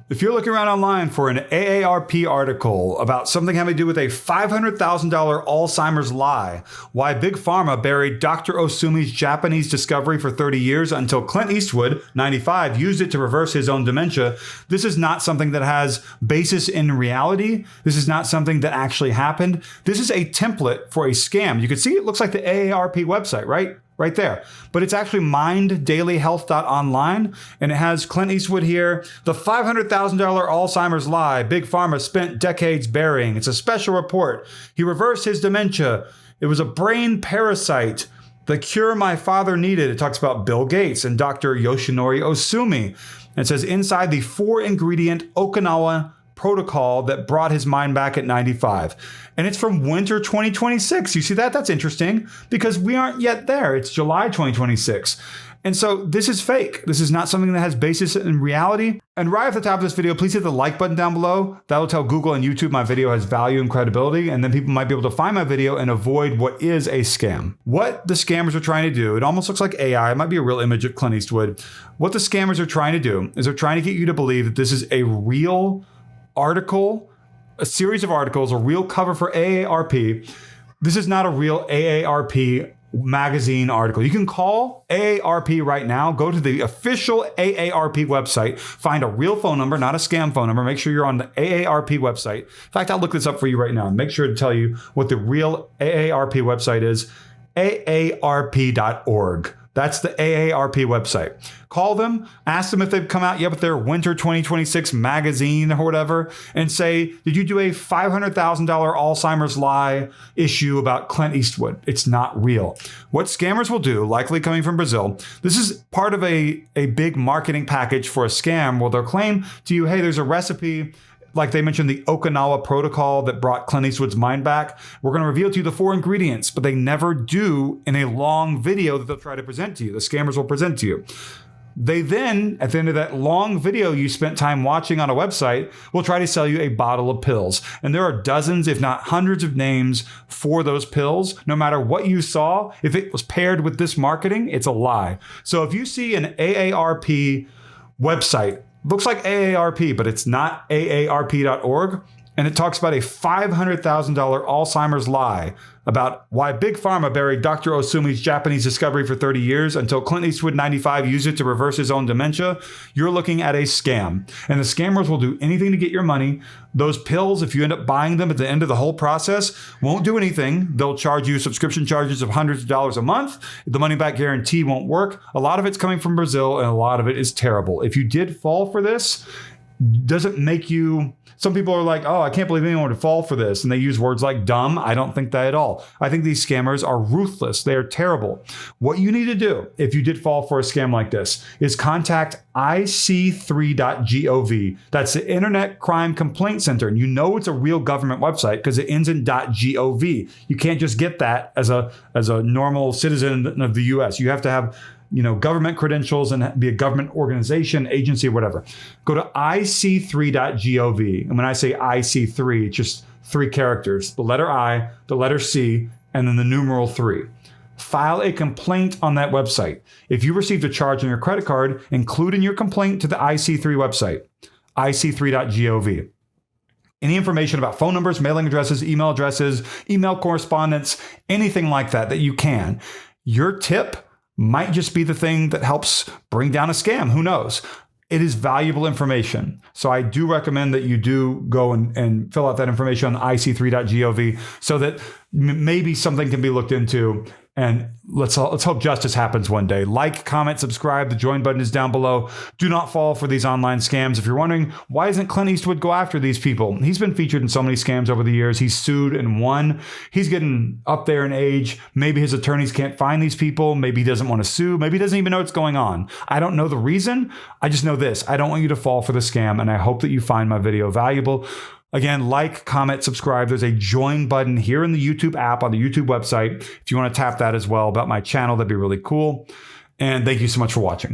If you're looking around online for an AARP article about something having to do with a $500,000 Alzheimer's lie, why Big Pharma buried Dr. Osumi's Japanese discovery for 30 years until Clint Eastwood, 95, used it to reverse his own dementia, this is not something that has basis in reality. This is not something that actually happened. This is a template for a scam. You can see it looks like the AARP website, right? Right there. But it's actually minddailyhealth.online, and it has Clint Eastwood here. The $500,000 Alzheimer's lie Big Pharma spent decades burying. It's a special report. He reversed his dementia. It was a brain parasite. The cure my father needed. It talks about Bill Gates and Dr. Yoshinori Osumi. It says inside the 4-ingredient Okinawa protocol that brought his mind back at 95. And it's from winter 2026. You see that? That's interesting because we aren't yet there. It's July 2026. And so this is fake. This is not something that has basis in reality. And right at the top of this video, please hit the like button down below. That'll tell Google and YouTube my video has value and credibility. And then people might be able to find my video and avoid what is a scam. What the scammers are trying to do, it almost looks like AI. It might be a real image of Clint Eastwood. What the scammers are trying to do is they're trying to get you to believe that this is a real article, a series of articles, a real cover for AARP. This is not a real AARP magazine article. You can call AARP right now, go to the official AARP website, find a real phone number, not a scam phone number. Make sure you're on the AARP website. In fact, I'll look this up for you right now and make sure to tell you what the real AARP website is, aarp.org. That's the AARP website. Call them, ask them if they've come out yet with their winter 2026 magazine or whatever, and say, did you do a $500,000 Alzheimer's lie issue about Clint Eastwood? It's not real. What scammers will do, likely coming from Brazil, this is part of a big marketing package for a scam where they'll claim to you, hey, there's a recipe. Like they mentioned the Okinawa protocol that brought Clint Eastwood's mind back. We're going to reveal to you the 4 ingredients, but they never do in a long video that they'll try to present to you. The scammers will present to you. They then, at the end of that long video you spent time watching on a website, will try to sell you a bottle of pills. And there are dozens, if not hundreds of names for those pills. No matter what you saw, if it was paired with this marketing, it's a lie. So if you see an AARP website, looks like AARP, but it's not aarp.org. And it talks about a $500,000 Alzheimer's lie about why Big Pharma buried Dr. Osumi's Japanese discovery for 30 years until Clint Eastwood, 95, used it to reverse his own dementia. You're looking at a scam. And the scammers will do anything to get your money. Those pills, if you end up buying them at the end of the whole process, won't do anything. They'll charge you subscription charges of hundreds of dollars a month. The money back guarantee won't work. A lot of it's coming from Brazil, and a lot of it is terrible. If you did fall for this, doesn't make you... Some people are like, oh, I can't believe anyone would fall for this. And they use words like dumb. I don't think that at all. I think these scammers are ruthless. They are terrible. What you need to do if you did fall for a scam like this is contact IC3.gov. That's the Internet Crime Complaint Center. And you know it's a real government website because it ends in .gov. You can't just get that as a normal citizen of the US. You have to have government credentials and be a government organization, agency, or whatever. Go to ic3.gov. And when I say IC3, it's just 3 characters, the letter I, the letter C, and then the numeral 3. File a complaint on that website. If you received a charge on your credit card, include in your complaint to the IC3 website, ic3.gov. Any information about phone numbers, mailing addresses, email correspondence, anything like that you can. Your tip might just be the thing that helps bring down a scam. Who knows? It is valuable information. So I do recommend that you do go and fill out that information on ic3.gov so that maybe something can be looked into. And let's hope justice happens one day. Like, comment, subscribe. The join button is down below. Do not fall for these online scams. If you're wondering, why doesn't Clint Eastwood go after these people? He's been featured in so many scams over the years. He's sued and won. He's getting up there in age. Maybe his attorneys can't find these people. Maybe he doesn't want to sue. Maybe he doesn't even know what's going on. I don't know the reason. I just know this. I don't want you to fall for the scam, and I hope that you find my video valuable. Again, like, comment, subscribe. There's a join button here in the YouTube app on the YouTube website. If you want to tap that as well about my channel, that'd be really cool. And thank you so much for watching.